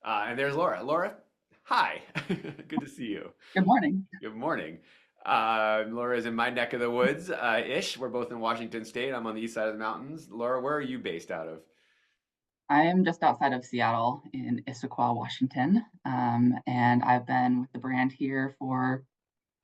And there's Laura. Laura, hi. Good to see you. Good morning. Good morning. Laura is in my neck of the woods, ish. We're both in Washington State. I'm on the east side of the mountains. Laura, where are you based out of? I am just outside of Seattle in Issaquah, Washington. And I've been with the brand here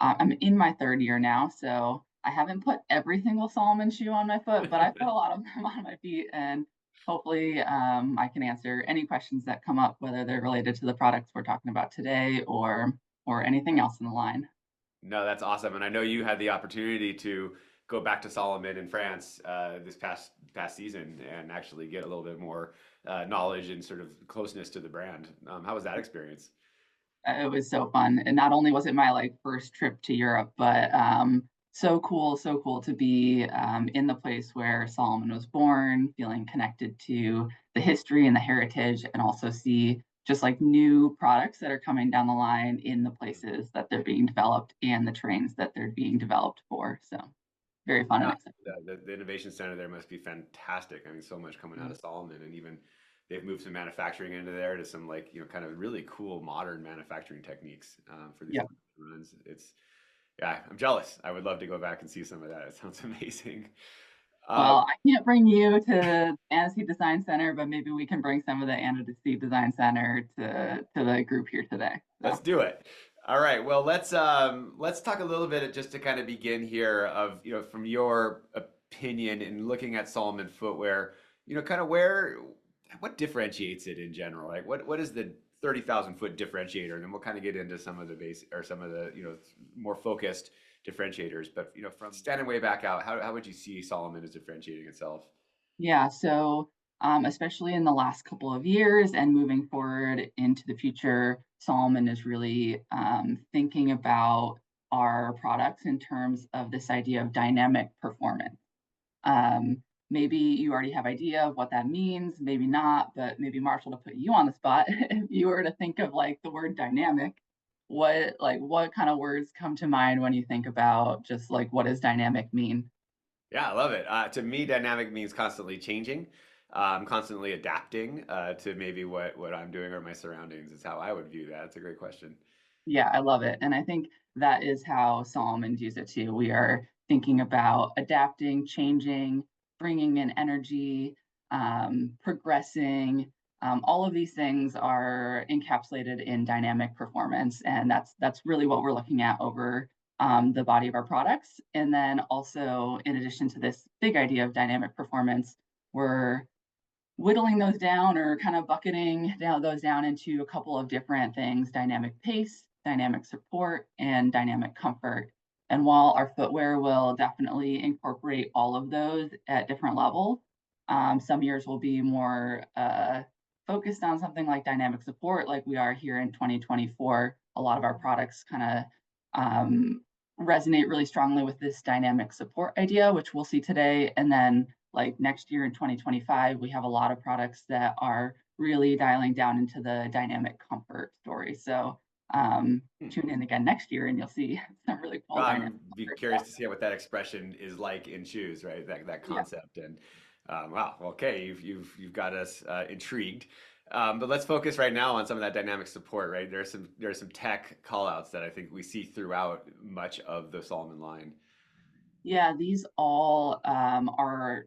I'm in my third year now. So I haven't put every single Salomon shoe on my foot, but I put a lot of them on my feet. And hopefully I can answer any questions that come up, whether they're related to the products we're talking about today or anything else in the line. No, that's awesome. And I know you had the opportunity to go back to Salomon in France this past season and actually get a little bit more knowledge and sort of closeness to the brand. How was that experience? It was so fun. And not only was it my like first trip to Europe, but so cool to be in the place where Solomon was born, feeling connected to the history and the heritage, and also see just like new products that are coming down the line in the places that they're being developed and the trains that they're being developed for. So very fun and Yeah, exciting. the innovation center there must be fantastic. I mean, so much coming out Mm. of Solomon, and even they've moved some manufacturing into there to some like kind of really cool modern manufacturing techniques for these Yeah. runs. It's yeah, I'm jealous. I would love to go back and see some of that. It sounds amazing. Um, Well, I can't bring you to Annecy Design Center, but maybe we can bring some of the Annecy Design Center to the group here today. Let's So do it. All right. Well, let's talk a little bit just to kind of begin here of, from your opinion in looking at Solomon footwear, kind of what differentiates it in general? Like what is the 30,000 foot differentiator? And then we'll kind of get into some of the base or some of the, more focused differentiators. But, from standing way back out, how would you see Solomon as differentiating itself? yeah, so especially in the last couple of years and moving forward into the future, Solomon is really thinking about our products in terms of this idea of dynamic performance. Maybe you already have idea of what that means, maybe not, but maybe Marshall, to put you on the spot, if you were to think of like the word dynamic, what kind of words come to mind when you think about just like what does dynamic mean? Yeah, I love it. To me, dynamic means constantly changing, constantly adapting to maybe what I'm doing or my surroundings is how I would view that. It's a great question. Yeah, I love it. And I think that is how Solomon views it too. We are thinking about adapting, changing, bringing in energy, progressing. All of these things are encapsulated in dynamic performance, and that's really what we're looking at over the body of our products. And then also, in addition to this big idea of dynamic performance, we're whittling those down or kind of bucketing those down into a couple of different things: dynamic pace, dynamic support, and dynamic comfort. And while our footwear will definitely incorporate all of those at different levels, some years will be more focused on something like dynamic support, like we are here in 2024. A lot of our products kind of resonate really strongly with this dynamic support idea, which we'll see today. And then like next year in 2025, we have a lot of products that are really dialing down into the dynamic comfort story. So Hmm. tune in again next year and you'll see some really cool Well, dynamic I'm be comfort curious stuff. to see what that expression is like in shoes, right? That Yeah. concept. And wow, okay, you've got us intrigued. But let's focus right now on some of that dynamic support, right? There's some tech callouts that I think we see throughout much of the Solomon line. Yeah, these all are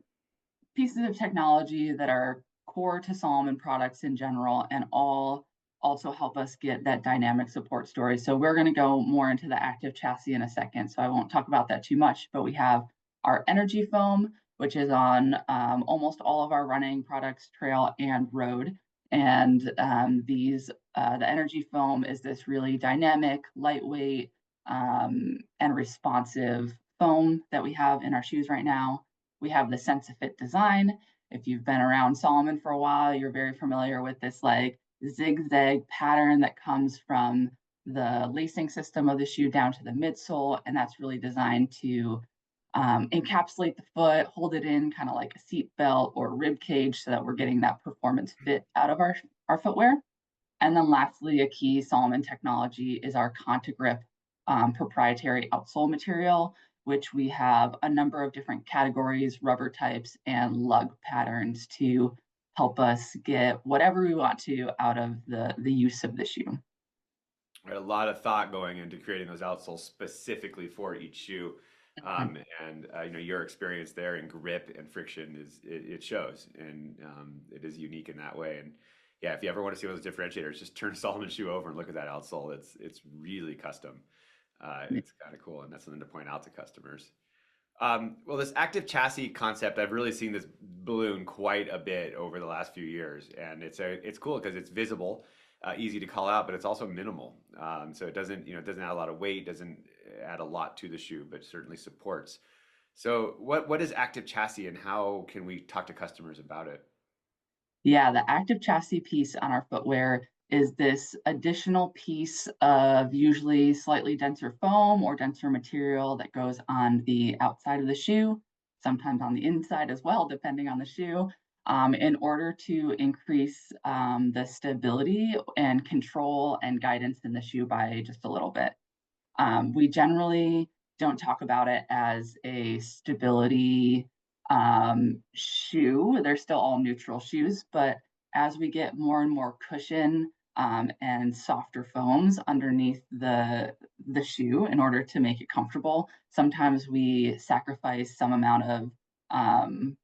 pieces of technology that are core to Salomon products in general and all also help us get that dynamic support story. So we're going to go more into the active chassis in a second. So I won't talk about that too much, but we have our energy foam, which is on almost all of our running products, trail and road. And the energy foam is this really dynamic, lightweight, and responsive foam that we have in our shoes right now. We have the Sense of Fit design. If you've been around Solomon for a while, you're very familiar with this like zigzag pattern that comes from the lacing system of the shoe down to the midsole. And that's really designed to encapsulate the foot, hold it in kind of like a seat belt or rib cage so that we're getting that performance fit out of our footwear. And then lastly, a key Solomon technology is our Contagrip proprietary outsole material, which we have a number of different categories, rubber types, and lug patterns to help us get whatever we want to out of the use of the shoe. Right, a lot of thought going into creating those outsoles specifically for each shoe. Mhm. And your experience there in grip and friction it shows, and it is unique in that way. And yeah, if you ever want to see those differentiators, just turn a Solomon shoe over and look at that outsole. It's really custom. It's kind of cool, and that's something to point out to customers. Well, this active chassis concept, I've really seen this balloon quite a bit over the last few years, and it's cool because it's visible, easy to call out, but it's also minimal. So it doesn't add a lot of weight, doesn't add a lot to the shoe, but certainly supports. So what is active chassis, and how can we talk to customers about it? Yeah, the active chassis piece on our footwear is this additional piece of usually slightly denser foam or denser material that goes on the outside of the shoe, sometimes on the inside as well, depending on the shoe, in order to increase the stability and control and guidance in the shoe by just a little bit. We generally don't talk about it as a stability shoe. They're still all neutral shoes, but as we get more and more cushion and softer foams underneath the shoe in order to make it comfortable, sometimes we sacrifice some amount of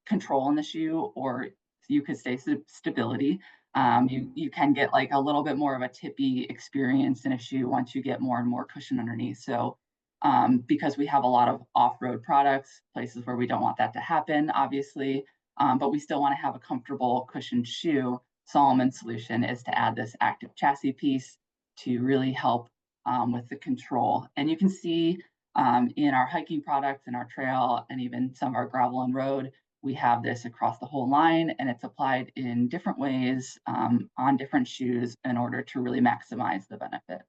control in the shoe, or you could say stability. You can get like a little bit more of a tippy experience in a shoe once you get more and more cushion underneath. So because we have a lot of off-road products, places where we don't want that to happen, obviously, but we still want to have a comfortable cushioned shoe. Solomon's solution is to add this active chassis piece to really help with the control. And you can see in our hiking products, in our trail, and even some of our gravel and road, we have this across the whole line, and it's applied in different ways on different shoes in order to really maximize the benefit.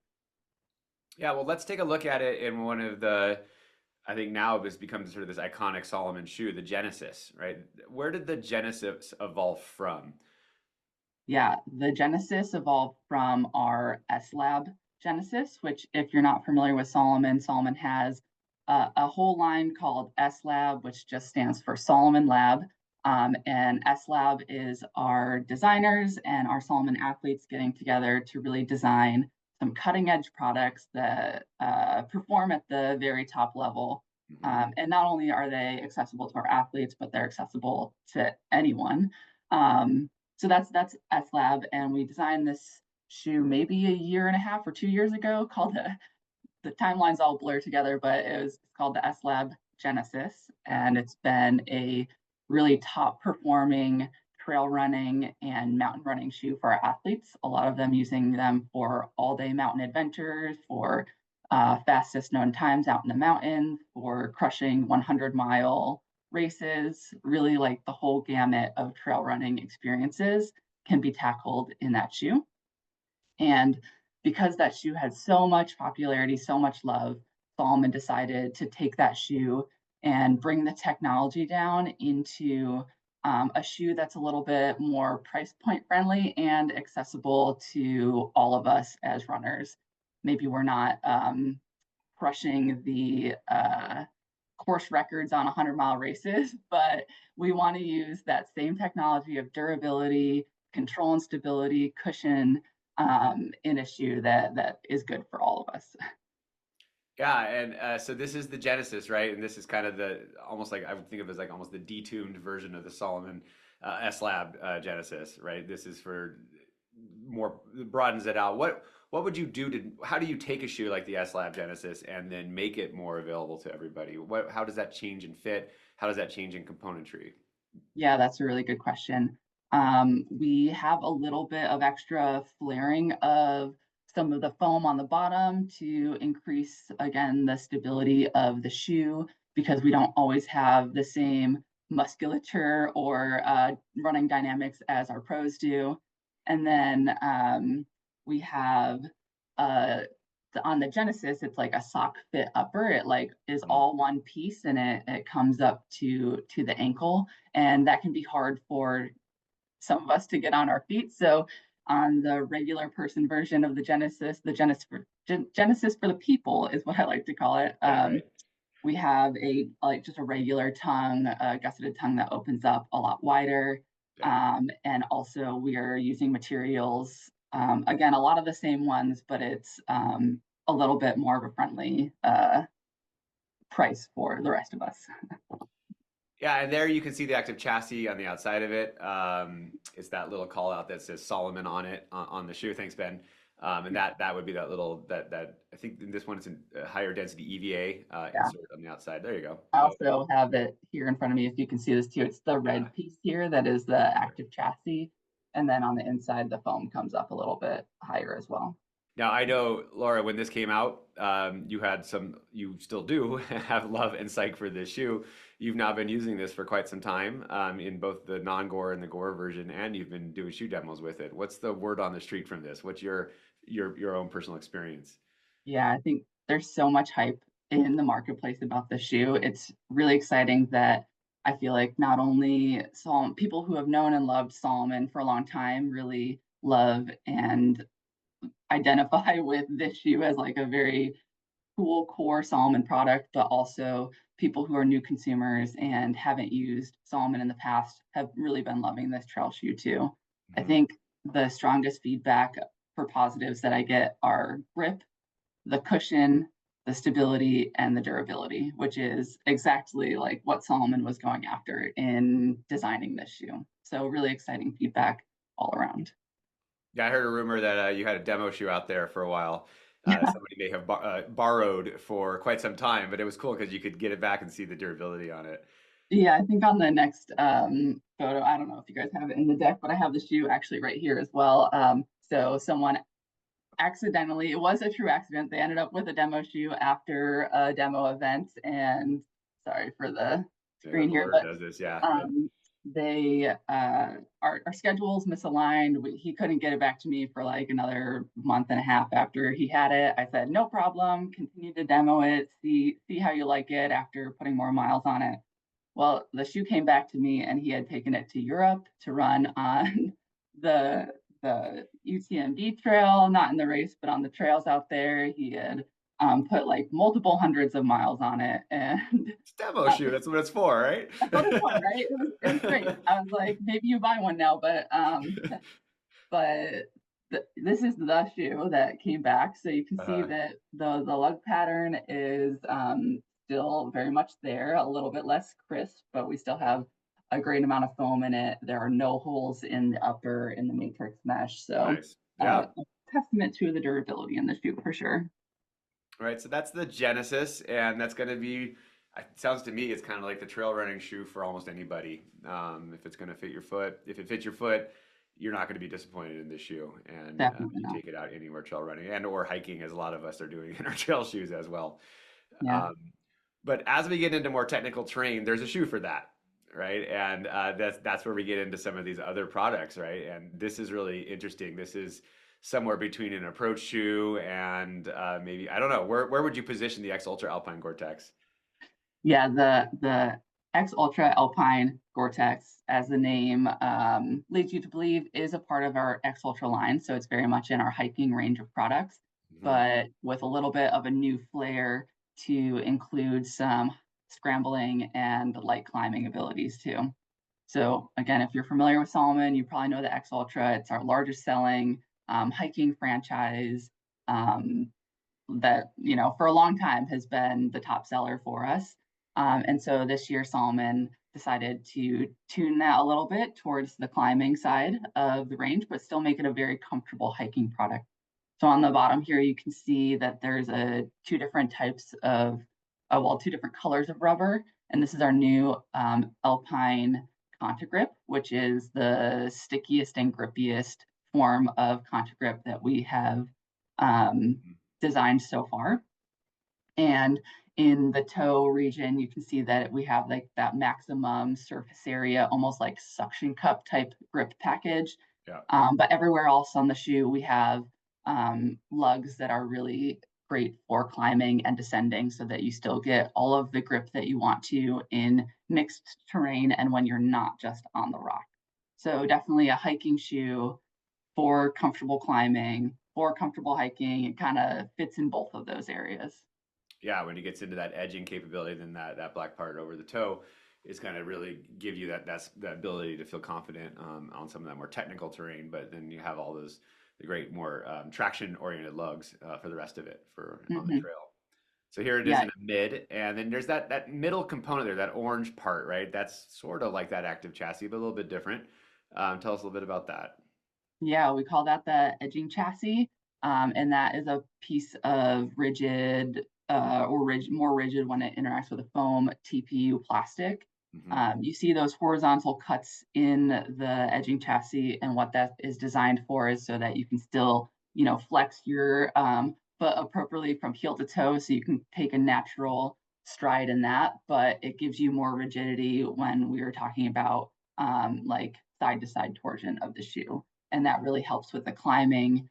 Yeah, well, let's take a look at it in one of the, I think now it has become sort of this iconic Solomon shoe, the Genesis, right? Where did the Genesis evolve from? Yeah, the Genesis evolved from our S Lab Genesis, which, if you're not familiar with Solomon, Solomon has a whole line called S Lab, which just stands for Solomon Lab. And S Lab is our designers and our Solomon athletes getting together to really design some cutting edge products that perform at the very top level. Mhm. And not only are they accessible to our athletes, but they're accessible to anyone. Um, so that's S Lab, and we designed this shoe maybe a year and a half or 2 years ago, called the timelines all blur together, but it was called the S Lab Genesis, Yeah. and it's been a really top performing trail running and mountain running shoe for our athletes. A lot of them using them for all day mountain adventures, for fastest known times out in the mountains, for crushing 100-mile races. Really, like the whole gamut of trail running experiences can be tackled in that shoe. And because that shoe had so much popularity, so much love, Salomon decided to take that shoe and bring the technology down into a shoe that's a little bit more price point friendly and accessible to all of us as runners. Maybe we're not crushing the course records on 100-mile races, but we want to use that same technology of durability, control and stability, cushion in a shoe that is good for all of us. Yeah, and so this is the Genesis, right? And this is kind of the almost like I would think of as like almost the detuned version of the Solomon S Lab Genesis, right? This is for more broadens it out. What would you do to how do you take a shoe like the S Lab Genesis and then make it more available to everybody? What how does that change in fit? How does that change in componentry? Yeah, that's a really good question. We have a little bit of extra flaring of some of the foam on the bottom to increase, again, the stability of the shoe because we don't always have the same musculature or running dynamics as our pros do. And then we have uh, on the Genesis, it's like a sock fit upper. It like is Mm. all one piece and it comes up to the ankle, and that can be hard for some of us to get on our feet. So on the regular person version of the Genesis, Genesis for the people is what I like to call it. Yeah, right. We have a like just a regular tongue, a gusseted tongue that opens up a lot wider. Yeah. And also we are using materials, again, a lot of the same ones, but it's a little bit more of a friendly price for the rest of us. Yeah, and there you can see the active chassis on the outside of it. It's that little call out that says Solomon on it on the shoe. Thanks, Ben. And that would be that little that I think in this one it's a higher density EVA Yeah. insert on the outside. There you go. I also have it here in front of me, if you can see this too. It's the Yeah. red piece here that is the active chassis. And then on the inside, the foam comes up a little bit higher as well. Now I know, Laura, when this came out, you still do have love and psych for this shoe. You've now been using this for quite some time, in both the non-Gore and the Gore version, and you've been doing shoe demos with it. What's the word on the street from this? What's your own personal experience? Yeah, I think there's so much hype in the marketplace about the shoe. It's really exciting that I feel like not only people who have known and loved Salomon for a long time really love and identify with this shoe as like a very cool core Salomon product, but also people who are new consumers and haven't used Salomon in the past have really been loving this trail shoe too. I Mhm. think the strongest feedback for positives that I get are grip, the cushion, the stability, and the durability, which is exactly like what Salomon was going after in designing this shoe. So really exciting feedback all around. Yeah, I heard a rumor that you had a demo shoe out there for a while. Somebody may have borrowed for quite some time, but it was cool because you could get it back and see the durability on it. Yeah, I think on the next photo, I don't know if you guys have it in the deck, but I have the shoe actually right here as well. So someone accidentally, it was a true accident. They ended up with a demo shoe after a demo event, and sorry for the Yeah, screen the here, Lord but does this. Yeah, yeah. they our schedules misaligned. He couldn't get it back to me for like another month and a half after he had it. I said no problem, continue to demo it, see how you like it after putting more miles on it. Well, the shoe came back to me and he had taken it to Europe to run on the the UTMB trail, not in the race, but on the trails out there. He had put like multiple hundreds of miles on it, and It's a demo uh, shoe. That's what it's for, right? that's what it's for, right? It was great. I was like, maybe you buy one now, but this is the shoe that came back. So you can see Uh, that the lug pattern is still very much there, a little bit less crisp, but we still have a great amount of foam in it. There are no holes in the upper in the matrix mesh. So nice. Yeah. a testament to the durability in the shoe for sure. All right. So that's the Genesis, and that's going to be. It sounds to me it's kind of like the trail running shoe for almost anybody. If it's going to fit your foot, if it fits your foot, you're not going to be disappointed in this shoe, and Definitely you not. take it out anywhere trail running and or hiking, as a lot of us are doing in our trail shoes as well. Yeah. Um, but as we get into more technical terrain, there's a shoe for that, right? And that's where we get into some of these other products, right? And this is really interesting. This is somewhere between an approach shoe and maybe I don't know where would you position the X Ultra Alpine Gore-Tex? Yeah, the X Ultra Alpine Gore-Tex, as the name leads you to believe, is a part of our X Ultra line. So it's very much in our hiking range of products, Mhm. but with a little bit of a new flair to include some scrambling and light climbing abilities too. So again, if you're familiar with Salomon, you probably know the X Ultra. It's our largest selling hiking franchise. Um, that for a long time has been the top seller for us. And so this year, Salomon decided to tune that a little bit towards the climbing side of the range, but still make it a very comfortable hiking product. So on the bottom here, you can see that there's two different types of, well, two different colors of rubber. And this is our new Alpine Conta Grip, which is the stickiest and grippiest form of Conta Grip that we have um, designed so far. And in the toe region, you can see that we have like that maximum surface area, almost like suction cup type grip package. Yeah. But everywhere else on the shoe, we have lugs that are really great for climbing and descending so that you still get all of the grip that you want to in mixed terrain and when you're not just on the rock. So definitely a hiking shoe for comfortable climbing, for comfortable hiking. It kind of fits in both of those areas. Yeah, when it gets into that edging capability, then that black part over the toe. is kind of really give you that ability to feel confident on some of that more technical terrain. But then you have all those the great more traction oriented lugs for the rest of it for on the Hmm. trail. So here it is Yeah, in a mid, and then there's that middle component there, that orange part, right? That's sort of like that active chassis, but a little bit different. Tell us a little bit about that. yeah, we call that the edging chassis, and that is a piece of rigid more rigid when it interacts with a foam TPU plastic. Hmm. You see those horizontal cuts in the edging chassis, and what that is designed for is so that you can still, flex your foot appropriately from heel to toe, so you can take a natural stride in that, but it gives you more rigidity when we were talking about like side to side torsion of the shoe, and that really helps with the climbing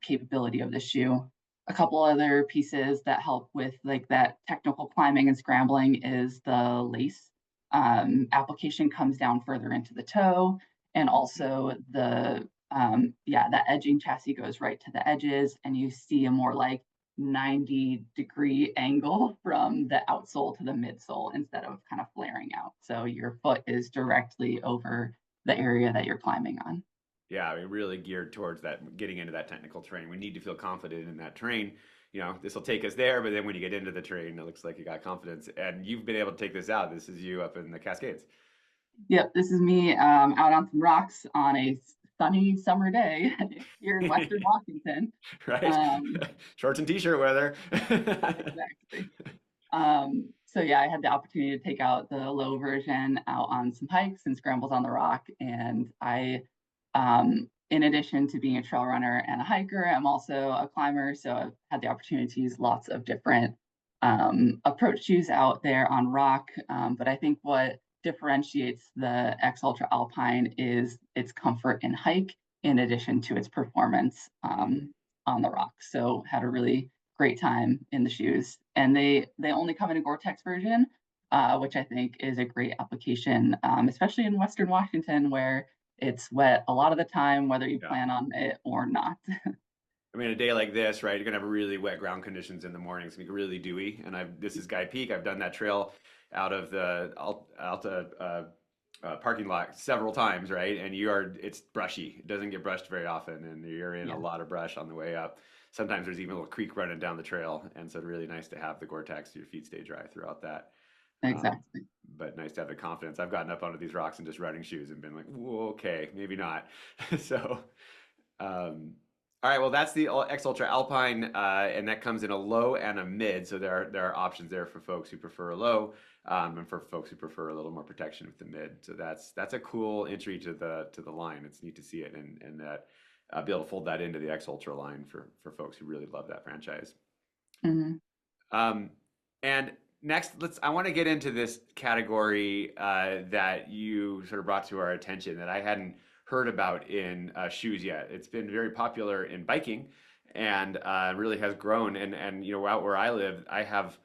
capability of the shoe. A couple other pieces that help with like that technical climbing and scrambling is the lace application comes down further into the toe, and also that edging chassis goes right to the edges, and you see a more like 90-degree angle from the outsole to the midsole instead of kind of flaring out. So your foot is directly over the area that you're climbing on. Yeah, I mean, really geared towards that, getting into that technical terrain. We need to feel confident in that terrain. This will take us there, but then when you get into the terrain, it looks like you got confidence, and you've been able to take this out. This is you up in the Cascades, Yep, this is me out on some rocks on a sunny summer day here in Western Washington. right? Um, Shorts and t-shirt weather. exactly. So yeah, I had the opportunity to take out the low version out on some hikes and scrambles on the rock. And in addition to being a trail runner and a hiker, I'm also a climber. So I've had the opportunity to use lots of different approach shoes out there on rock. But I think what differentiates the X Ultra Alpine is its comfort in hike, in addition to its performance Mhm. on the rock. So had a really great time in the shoes, and they only come in a Gore-Tex version, which I think is a great application, especially in Western Washington where it's wet a lot of the time, whether you Yeah. plan on it or not. I mean, a day like this, right? You're gonna have really wet ground conditions in the morning. It's gonna be really dewy. And this is Guy Peak. I've done that trail out of the Alta parking lot several times, right? And it's brushy. It doesn't get brushed very often, and you're in a Yeah, lot of brush on the way up. Sometimes there's even a little creek running down the trail, and so it's really nice to have the Gore-Tex so your feet stay dry throughout that. Um, exactly. but nice to have the confidence. I've gotten up onto these rocks in just running shoes and been like, "Whoa, okay, maybe not." So. Um, all right, well, that's the X Ultra Alpine, and that comes in a low and a mid. So there are options there for folks who prefer a low, and for folks who prefer a little more protection with the mid. So that's a cool entry to the line. It's neat to see it and that be able to fold that into the X Ultra line for folks who really love that franchise. Hmm. Um, and next, I want to get into this category that you sort of brought to our attention that I hadn't heard about in shoes yet. It's been very popular in biking and really has grown. And out where I live, I have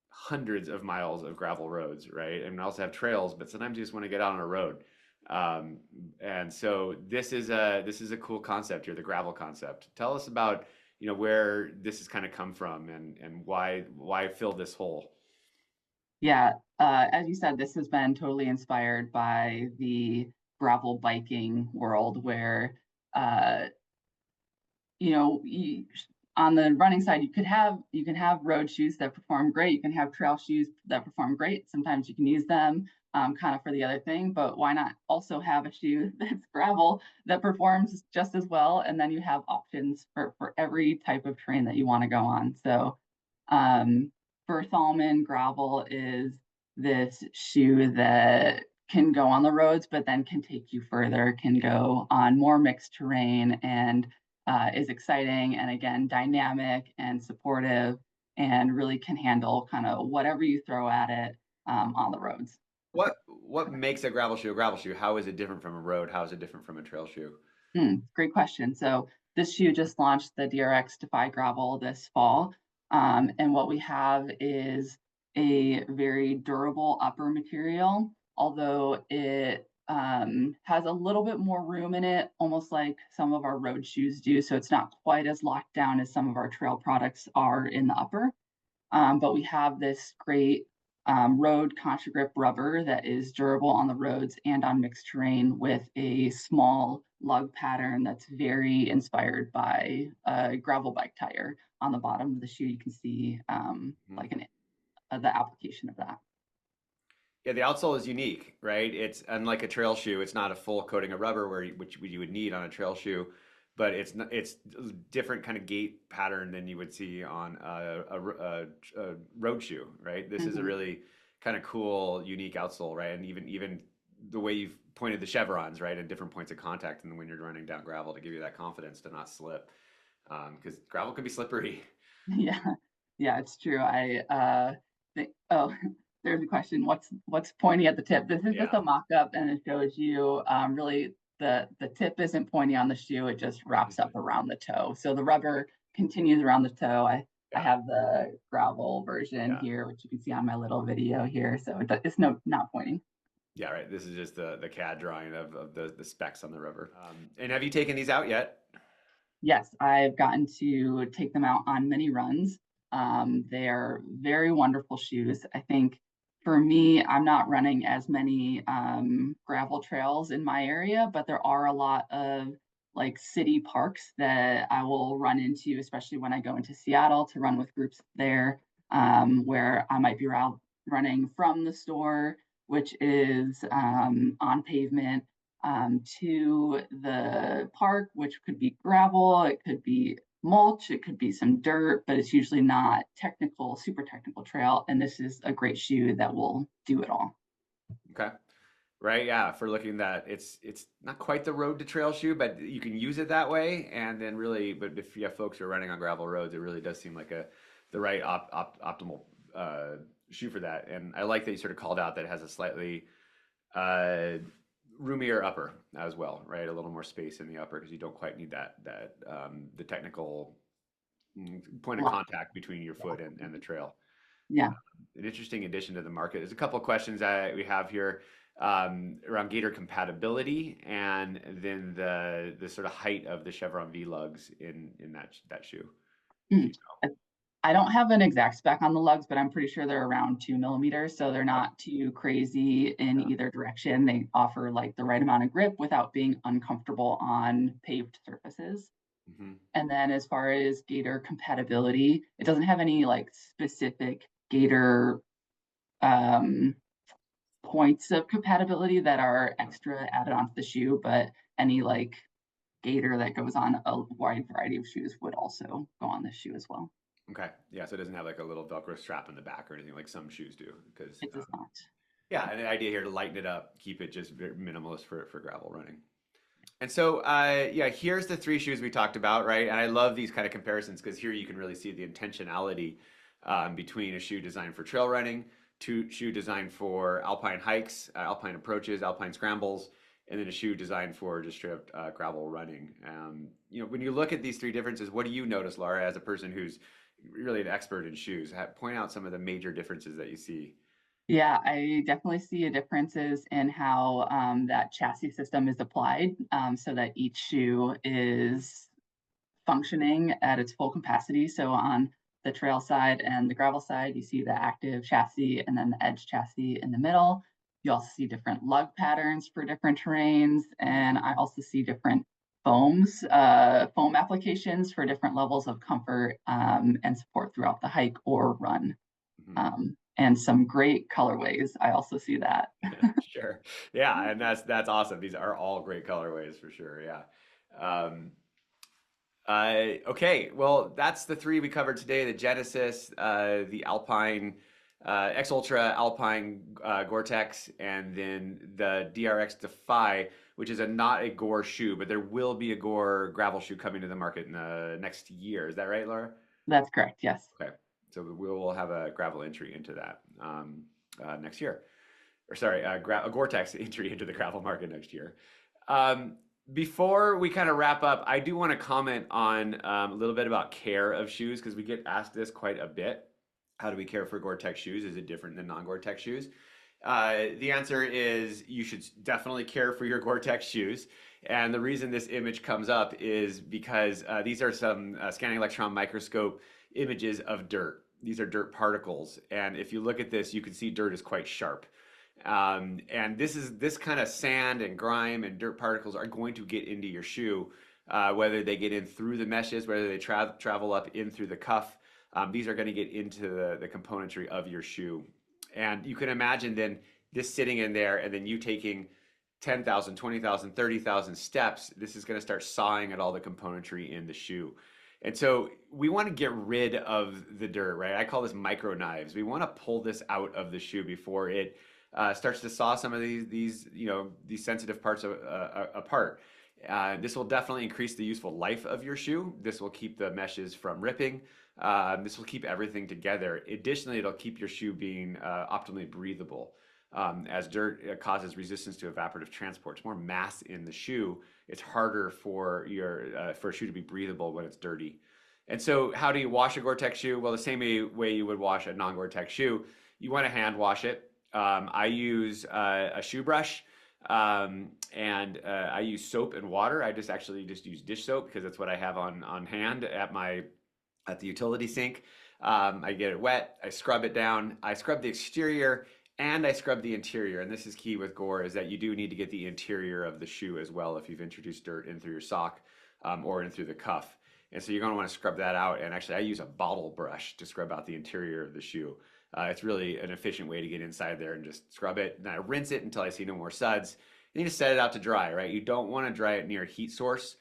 hundreds of miles of gravel roads, right? And I also have trails, but sometimes you just want to get out on a road. Um, and so this is a cool concept here, the gravel concept. Tell us about where this has kind of come from and why fill this hole. Yeah, as you said, this has been totally inspired by the gravel biking world where uh, you know, on the running side, you can have road shoes that perform great. You can have trail shoes that perform great. Sometimes you can use them kind of for the other thing, but why not also have a shoe that's gravel that performs just as well? And then you have options for every type of terrain that you want to go on. So um, for Salomon, gravel is this shoe that can go on the roads, but then can take you further, can go on more mixed terrain, and is exciting and again dynamic and supportive, and really can handle kind of whatever you throw at it on the roads. What makes a gravel shoe a gravel shoe? How is it different from a road? How is it different from a trail shoe? Great question. So this shoe just launched the DRX Defy Gravel this fall. And what we have is a very durable upper material, although it has a little bit more room in it, almost like some of our road shoes do. So it's not quite as locked down as some of our trail products are in the upper. But we have this great road contra grip rubber that is durable on the roads and on mixed terrain with a small lug pattern that's very inspired by a gravel bike tire. On the bottom of the shoe, you can see Mhm. the application of that. Yeah, the outsole is unique, right? It's unlike a trail shoe. It's not a full coating of rubber which you would need on a trail shoe, but it's different kind of gait pattern than you would see on a road shoe, right? This is a Mhm. really kind of cool, unique outsole, right? And even the way you've pointed the chevrons, right, at different points of contact, and when you're running down gravel to give you that confidence to not slip, because gravel can be slippery. Yeah, yeah, it's true. I think, oh, there's a question. What's pointy at the tip? This is just Yeah. a mock-up, and it shows you really the tip isn't pointy on the shoe. It just wraps up around the toe. So the rubber continues around the toe. I Yeah. have the gravel version Yeah. here, which you can see on my little video here. So it's no not pointy. Yeah, right. This is just the CAD drawing of the specs on the rubber. And have you taken these out yet? Yes, I've gotten to take them out on many runs. They are very wonderful shoes. I think for me, I'm not running as many gravel trails in my area, but there are a lot of like city parks that I will run into, especially when I go into Seattle to run with groups there, where I might be running from the store, which is on pavement to the park, which could be gravel, it could be mulch, it could be some dirt, but it's usually not technical, super technical trail. And this is a great shoe that will do it all. Okay. Right, yeah, for looking that it's not quite the road to trail shoe, but you can use it that way. And then really, but if you have folks who are running on gravel roads, it really does seem like the right optimal shoe for that. And I like that you sort of called out that it has a slightly uh, roomier upper as well, right? A little more space in the upper because you don't quite need that the technical point of Lock. contact between your foot and the trail. Yeah. An interesting addition to the market. There's a couple of questions that we have here around gator compatibility and then the sort of height of the Chevron V lugs in that shoe. If you Mm. I don't have an exact spec on the lugs, but I'm pretty sure they're around 2 millimeters. So they're know. not too crazy in Yeah. either direction. They offer like the right amount of grip without being uncomfortable on paved surfaces. Hmm. And then as far as Gator compatibility, it doesn't have any like specific Gator um, points of compatibility that are extra added onto the shoe, but any like Gator that goes on a wide variety of shoes would also go on this shoe as well. Okay. Yeah. So it doesn't have like a little Velcro strap in the back or anything like some shoes do. Because It does not. yeah, and the idea here to lighten it up, keep it just very minimalist for gravel running. And so, yeah, here's the three shoes we talked about, right? And I love these kind of comparisons because here you can really see the intentionality between a shoe designed for trail running, shoe designed for alpine hikes, alpine approaches, alpine scrambles, and then a shoe designed for just straight up gravel running. When you look at these three differences, what do you notice, Laura, as a person who's really an expert in shoes? Point out some of the major differences that you see. Yeah, I definitely see a differences in how that chassis system is applied so that each shoe is functioning at its full capacity. So on the trail side and the gravel side, you see the active chassis and then the edge chassis in the middle. You also see different lug patterns for different terrains. And I also see different foam applications for different levels of comfort and support throughout the hike or run. Mhm. And some great colorways. I also see that. Sure. Yeah, and that's awesome. These are all great colorways for sure. Yeah. Um, okay, well, that's the three we covered today: the Genesis, the Alpine, X Ultra Alpine Gore-Tex, and then the DRX Defy, which is not a Gore shoe, but there will be a Gore gravel shoe coming to the market in the next year. Is that right, Laura? That's correct. Yes. Okay, so we will have a gravel entry into that next year, or sorry, a Gore-Tex entry into the gravel market next year. Um, Before we kind of wrap up, I do want to comment on a little bit about care of shoes because we get asked this quite a bit. How do we care for Gore-Tex shoes? Is it different than non-Gore-Tex shoes? The answer is you should definitely care for your Gore-Tex shoes. And the reason this image comes up is because these are some scanning electron microscope images of dirt. these are dirt particles. And if you look at this, you can see dirt is quite sharp. And this kind of sand and grime and dirt particles are going to get into your shoe, whether they get in through the meshes, whether they travel up in through the cuff. These are going to get into the componentry of your shoe. And you can imagine then this sitting in there and then you taking 10,000, 20,000, 30,000 steps. This is going to start sawing at all the componentry in the shoe. And so we want to get rid of the dirt, right? I call this micro knives. We want to pull this out of the shoe before it starts to saw some of these sensitive parts apart. This will definitely increase the useful life of your shoe. This will keep the meshes from ripping. This will keep everything together. Additionally, it'll keep your shoe being optimally breathable. As dirt causes resistance to evaporative transport, it's more mass in the shoe. It's harder for a shoe to be breathable when it's dirty. And so, how do you wash a GORE-TEX shoe? Well, the same way you would wash a non-GORE-TEX shoe, you want to hand wash it. I use a shoe brush, and I use soap and water. I actually just use dish soap because that's what I have on hand at the utility sink. I get it wet, I scrub it down, I scrub the exterior, and I scrub the interior. And this is key with Gore, is that you do need to get the interior of the shoe as well if you've introduced dirt in through your sock or in through the cuff. And so you're going to want to scrub that out. And actually, I use a bottle brush to scrub out the interior of the shoe. It's really an efficient way to get inside there and just scrub it. And I rinse it until I see no more suds. You need to set it out to dry, right? You don't want to dry it near a heat source.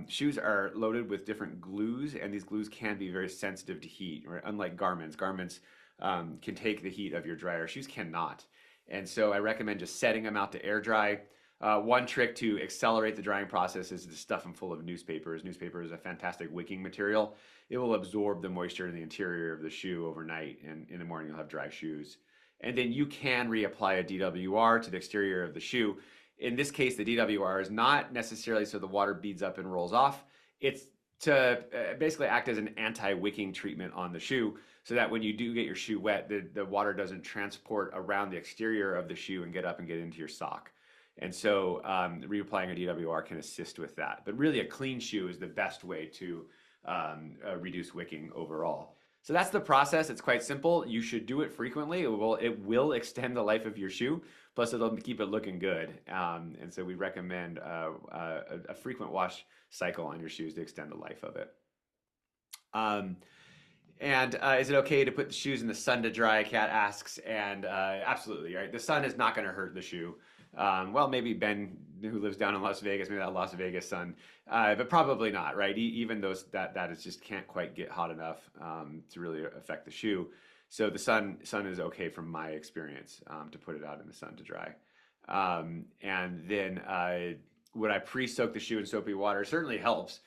Shoes are loaded with different glues, and these glues can be very sensitive to heat, right? Unlike garments. Garments can take the heat of your dryer. Shoes cannot. And so I recommend just setting them out to air dry. One trick to accelerate the drying process is to stuff them full of newspapers. Newspaper is a fantastic wicking material. It will absorb the moisture in the interior of the shoe overnight, and in the morning you'll have dry shoes. And then you can reapply a DWR to the exterior of the shoe. In this case, the DWR is not necessarily so the water beads up and rolls off. It's to basically act as an anti-wicking treatment on the shoe so that when you do get your shoe wet, the water doesn't transport around the exterior of the shoe and get up and get into your sock. And so reapplying a DWR can assist with that. But really a clean shoe is the best way to reduce wicking overall. So that's the process. It's quite simple. You should do it frequently. It will extend the life of your shoe. Plus, it'll keep it looking good. And so we recommend a frequent wash cycle on your shoes to extend the life of it. And is it okay to put the shoes in the sun to dry? Kat asks, and absolutely, right? The sun is not going to hurt the shoe. Well, maybe Ben, who lives down in Las Vegas, maybe that Las Vegas sun, but probably not, right? Even those that is just can't quite get hot enough to really affect the shoe. So the sun is okay from my experience to put it out in the sun to dry. And then would I pre-soak the shoe in soapy water? Certainly helps.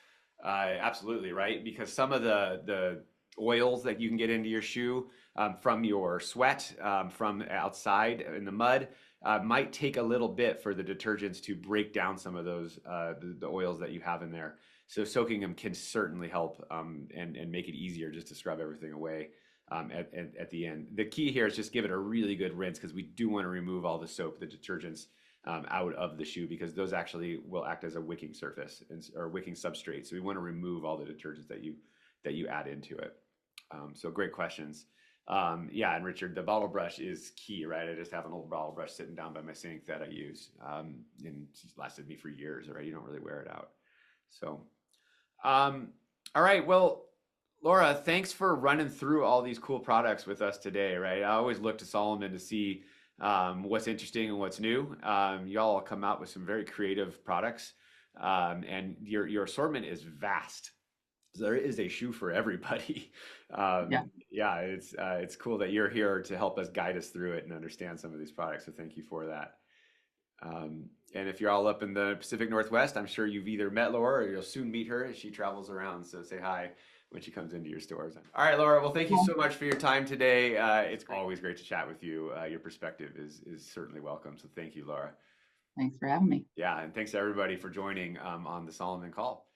Absolutely, right? Because some of the oils that you can get into your shoe from your sweat, from outside in the mud, might take a little bit for the detergents to break down some of those the oils that you have in there. So soaking them can certainly help and make it easier just to scrub everything away at the end. The key here is just give it a really good rinse because we do want to remove all the soap, the detergents out of the shoe because those actually will act as a wicking surface or wicking substrate. So we want to remove all the detergents that you add into it. So great questions. Yeah, and Richard, the bottle brush is key, right? I just have an old bottle brush sitting down by my sink that I use, and it's lasted me for years, right? You don't really wear it out. So, all right, well, Laura, thanks for running through all these cool products with us today, right? I always look to Salomon to see what's interesting and what's new. Y'all come out with some very creative products, and your assortment is vast. So there is a shoe for everybody. Yeah. Yeah, it's cool that you're here to help us guide us through it and understand some of these products. So thank you for that. And if you're all up in the Pacific Northwest, I'm sure you've either met Laura or you'll soon meet her as she travels around. So say hi when she comes into your stores. All right, Laura. Well, thank you so much for your time today. It's always great to chat with you. Your perspective is certainly welcome. So thank you, Laura. Thanks for having me. Yeah, and thanks to everybody for joining on the Salomon call.